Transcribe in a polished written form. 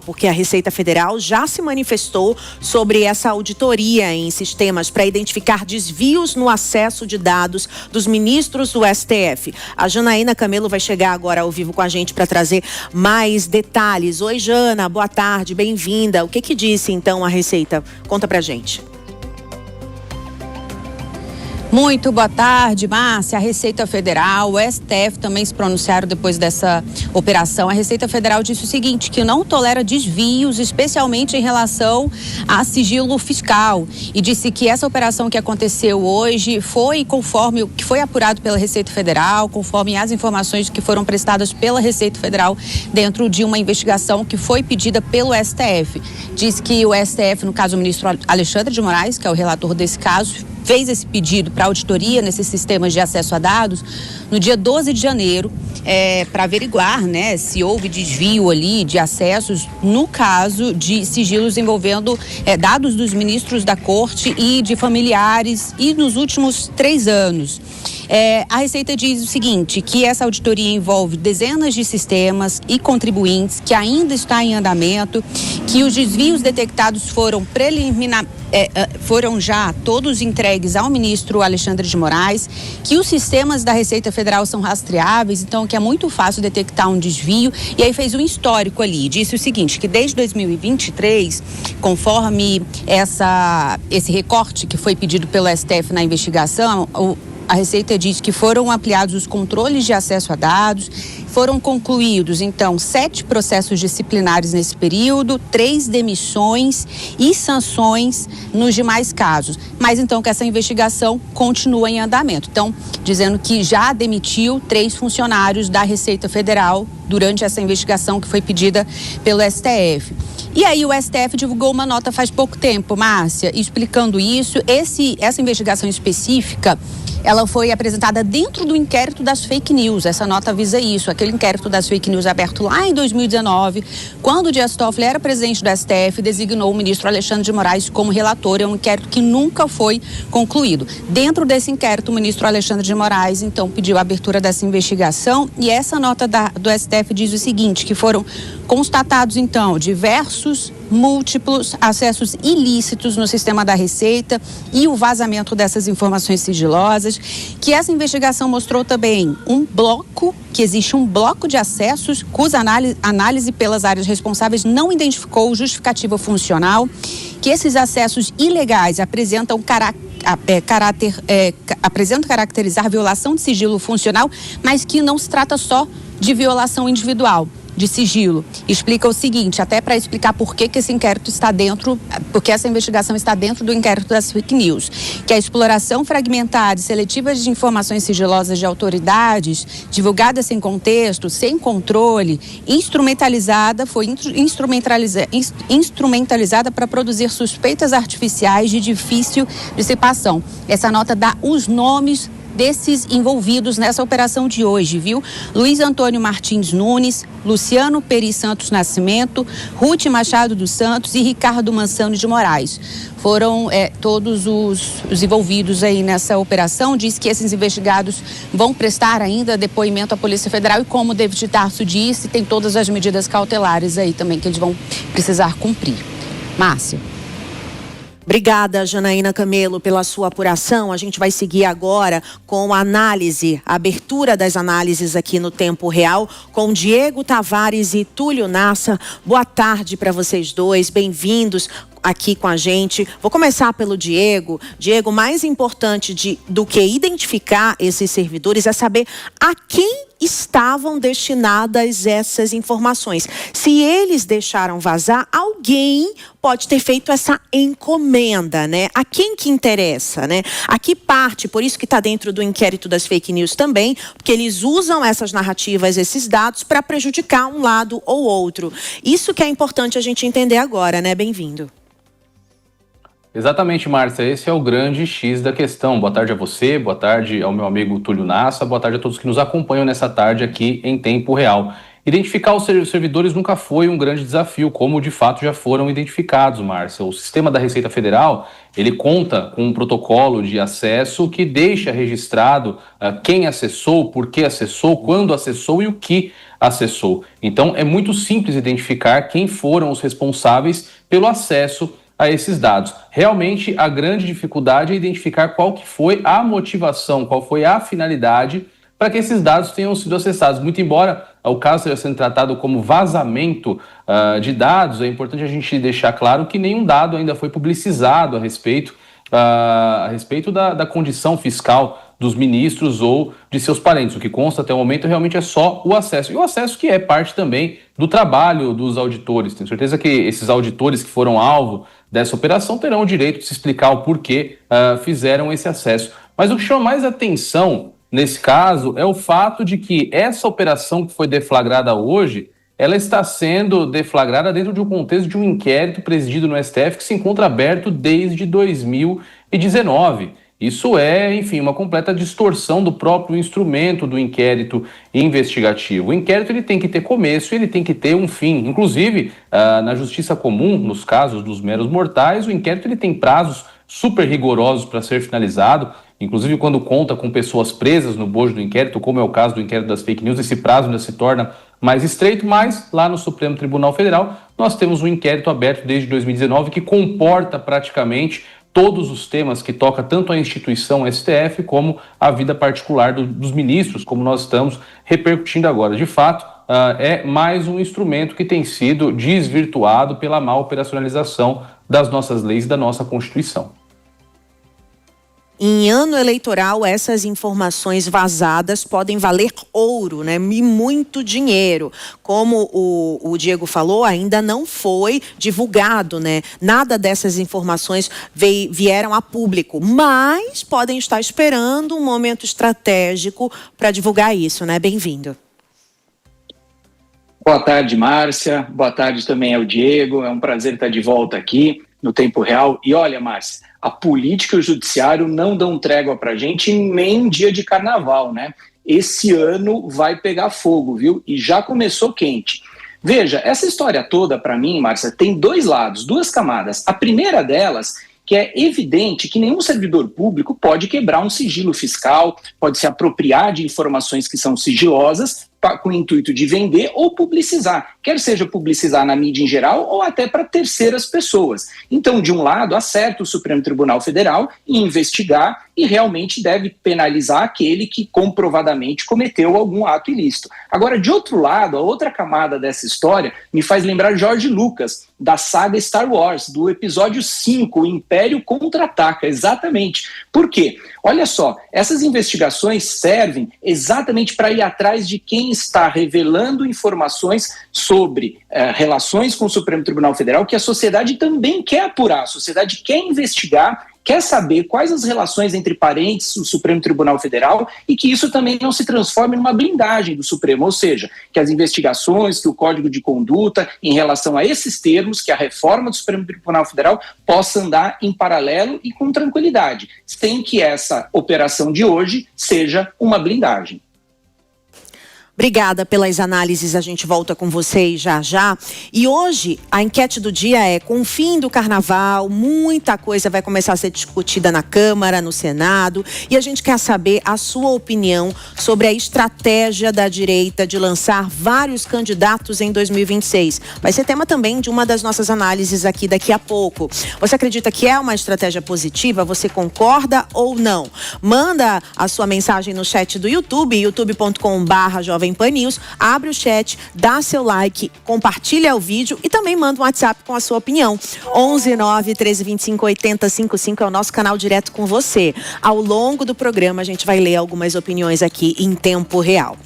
porque a Receita Federal já se manifestou sobre essa auditoria em sistemas para identificar desvios no acesso de dados dos ministros do STF. A Janaína Camelo vai chegar agora ao vivo com a gente para trazer mais detalhes. Oi, Jana, boa tarde, bem-vinda. O que disse, então, a Receita? Conta pra gente. Muito boa tarde, Márcia. A Receita Federal, o STF também se pronunciaram depois dessa operação. A Receita Federal disse o seguinte, que não tolera desvios, especialmente em relação a sigilo fiscal. E disse que essa operação que aconteceu hoje foi conforme o que foi apurado pela Receita Federal, conforme as informações que foram prestadas pela Receita Federal dentro de uma investigação que foi pedida pelo STF. Diz que o STF, no caso o ministro Alexandre de Moraes, que é o relator desse caso, fez esse pedido para auditoria nesses sistemas de acesso a dados no dia 12 de janeiro, para averiguar, né, se houve desvio ali de acessos no caso de sigilos envolvendo dados dos ministros da Corte e de familiares e nos últimos 3 anos. A Receita diz o seguinte, que essa auditoria envolve dezenas de sistemas e contribuintes, que ainda está em andamento, que os desvios detectados foram já todos entregues ao ministro Alexandre de Moraes, que os sistemas da Receita Federal são rastreáveis, então que é muito fácil detectar um desvio, e aí fez um histórico ali, disse o seguinte, que desde 2023, conforme esse recorte que foi pedido pelo STF na investigação, a Receita diz que foram ampliados os controles de acesso a dados, foram concluídos, então, 7 processos disciplinares nesse período, 3 demissões e sanções nos demais casos. Mas, então, que essa investigação continua em andamento. Então, dizendo que já demitiu 3 funcionários da Receita Federal durante essa investigação que foi pedida pelo STF. E aí o STF divulgou uma nota faz pouco tempo, Márcia, explicando isso. Essa investigação específica, ela foi apresentada dentro do inquérito das fake news. Essa nota visa isso, aquele inquérito das fake news aberto lá em 2019, quando o Dias Toffoli era presidente do STF, designou o ministro Alexandre de Moraes como relator. É um inquérito que nunca foi concluído. Dentro desse inquérito, o ministro Alexandre de Moraes, então, pediu a abertura dessa investigação, e essa nota do STF diz o seguinte, que foram constatados, então, diversos, múltiplos acessos ilícitos no sistema da Receita e o vazamento dessas informações sigilosas, que essa investigação mostrou também que existe um bloco de acessos cuja análise pelas áreas responsáveis não identificou justificativa funcional, que esses acessos ilegais apresentam caracterizar violação de sigilo funcional, mas que não se trata só de violação individual de sigilo. Explica o seguinte, até para explicar por que esse inquérito está dentro, porque essa investigação está dentro do inquérito das fake news, que a exploração fragmentada e seletiva de informações sigilosas de autoridades, divulgadas sem contexto, sem controle, foi instrumentalizada para produzir suspeitas artificiais de difícil dissipação. Essa nota dá os nomes desses envolvidos nessa operação de hoje, viu? Luiz Antônio Martins Nunes, Luciano Peri Santos Nascimento, Ruth Machado dos Santos e Ricardo Mansano de Moraes. Foram todos os envolvidos aí nessa operação. Diz que esses investigados vão prestar ainda depoimento à Polícia Federal e, como o David Tarso disse, tem todas as medidas cautelares aí também que eles vão precisar cumprir. Márcia. Obrigada, Janaína Camelo, pela sua apuração. A gente vai seguir agora com a abertura das análises aqui no Tempo Real, com Diego Tavares e Túlio Nassa. Boa tarde para vocês dois, bem-vindos aqui com a gente. Vou começar pelo Diego. Diego, mais importante do que identificar esses servidores é saber a quem estavam destinadas essas informações. Se eles deixaram vazar, alguém pode ter feito essa encomenda, né? A quem que interessa, né? A que parte, por isso que está dentro do inquérito das fake news também, porque eles usam essas narrativas, esses dados, para prejudicar um lado ou outro. Isso que é importante a gente entender agora, né? Bem-vindo. Exatamente, Márcia, esse é o grande X da questão. Boa tarde a você, boa tarde ao meu amigo Túlio Nassa, boa tarde a todos que nos acompanham nessa tarde aqui em Tempo Real. Identificar os servidores nunca foi um grande desafio, como de fato já foram identificados, Márcia. O sistema da Receita Federal, ele conta com um protocolo de acesso que deixa registrado quem acessou, por que acessou, quando acessou e o que acessou. Então, é muito simples identificar quem foram os responsáveis pelo acesso a esses dados. Realmente, a grande dificuldade é identificar qual que foi a motivação, qual foi a finalidade para que esses dados tenham sido acessados. Muito embora o caso esteja sendo tratado como vazamento de dados, é importante a gente deixar claro que nenhum dado ainda foi publicizado a respeito da condição fiscal dos ministros ou de seus parentes. O que consta até o momento realmente é só o acesso. E o acesso que é parte também do trabalho dos auditores. Tenho certeza que esses auditores que foram alvo dessa operação terão o direito de se explicar o porquê fizeram esse acesso. Mas o que chama mais atenção nesse caso é o fato de que essa operação que foi deflagrada hoje, ela está sendo deflagrada dentro de um contexto de um inquérito presidido no STF que se encontra aberto desde 2019. Isso é, enfim, uma completa distorção do próprio instrumento do inquérito investigativo. O inquérito ele tem que ter começo e ele tem que ter um fim. Inclusive, na justiça comum, nos casos dos meros mortais, o inquérito ele tem prazos super rigorosos para ser finalizado. Inclusive, quando conta com pessoas presas no bojo do inquérito, como é o caso do inquérito das fake news, esse prazo ainda se torna mais estreito, mas lá no Supremo Tribunal Federal nós temos um inquérito aberto desde 2019 que comporta praticamente todos os temas que toca tanto a instituição STF como a vida particular dos ministros, como nós estamos repercutindo agora. De fato, é mais um instrumento que tem sido desvirtuado pela má operacionalização das nossas leis e da nossa Constituição. Em ano eleitoral, essas informações vazadas podem valer ouro, né? E muito dinheiro. Como o Diego falou, ainda não foi divulgado, né? Nada dessas informações vieram a público, mas podem estar esperando um momento estratégico para divulgar isso, né? Bem-vindo. Boa tarde, Márcia. Boa tarde também ao Diego. É um prazer estar de volta aqui no Tempo Real. E olha, Márcia, a política e o judiciário não dão trégua pra gente nem em dia de carnaval, né? Esse ano vai pegar fogo, viu? E já começou quente. Veja, essa história toda, para mim, Márcia, tem dois lados, duas camadas. A primeira delas, que é evidente que nenhum servidor público pode quebrar um sigilo fiscal, pode se apropriar de informações que são sigilosas com o intuito de vender ou publicizar, quer seja publicizar na mídia em geral ou até para terceiras pessoas. Então, de um lado, acerta o Supremo Tribunal Federal em investigar e realmente deve penalizar aquele que comprovadamente cometeu algum ato ilícito. Agora, de outro lado, a outra camada dessa história me faz lembrar George Lucas, da saga Star Wars, do episódio 5, o Império Contra-Ataca, exatamente. Por quê? Olha só, essas investigações servem exatamente para ir atrás de quem está revelando informações sobre relações com o Supremo Tribunal Federal que a sociedade também quer apurar, a sociedade quer investigar, quer saber quais as relações entre parentes do Supremo Tribunal Federal e que isso também não se transforme numa blindagem do Supremo, ou seja, que as investigações, que o Código de Conduta em relação a esses termos, que a reforma do Supremo Tribunal Federal possa andar em paralelo e com tranquilidade, sem que essa operação de hoje seja uma blindagem. Obrigada pelas análises, a gente volta com vocês já. E hoje a enquete do dia é: com o fim do carnaval, muita coisa vai começar a ser discutida na Câmara, no Senado, e a gente quer saber a sua opinião sobre a estratégia da direita de lançar vários candidatos em 2026. Vai ser tema também de uma das nossas análises aqui daqui a pouco. Você acredita que é uma estratégia positiva? Você concorda ou não? Manda a sua mensagem no chat do YouTube, youtube.com/Jovem Pan News, abre o chat, dá seu like, compartilha o vídeo e também manda um WhatsApp com a sua opinião. 11 9 1325 80 55 é o nosso canal direto com você. Ao longo do programa a gente vai ler algumas opiniões aqui em tempo real.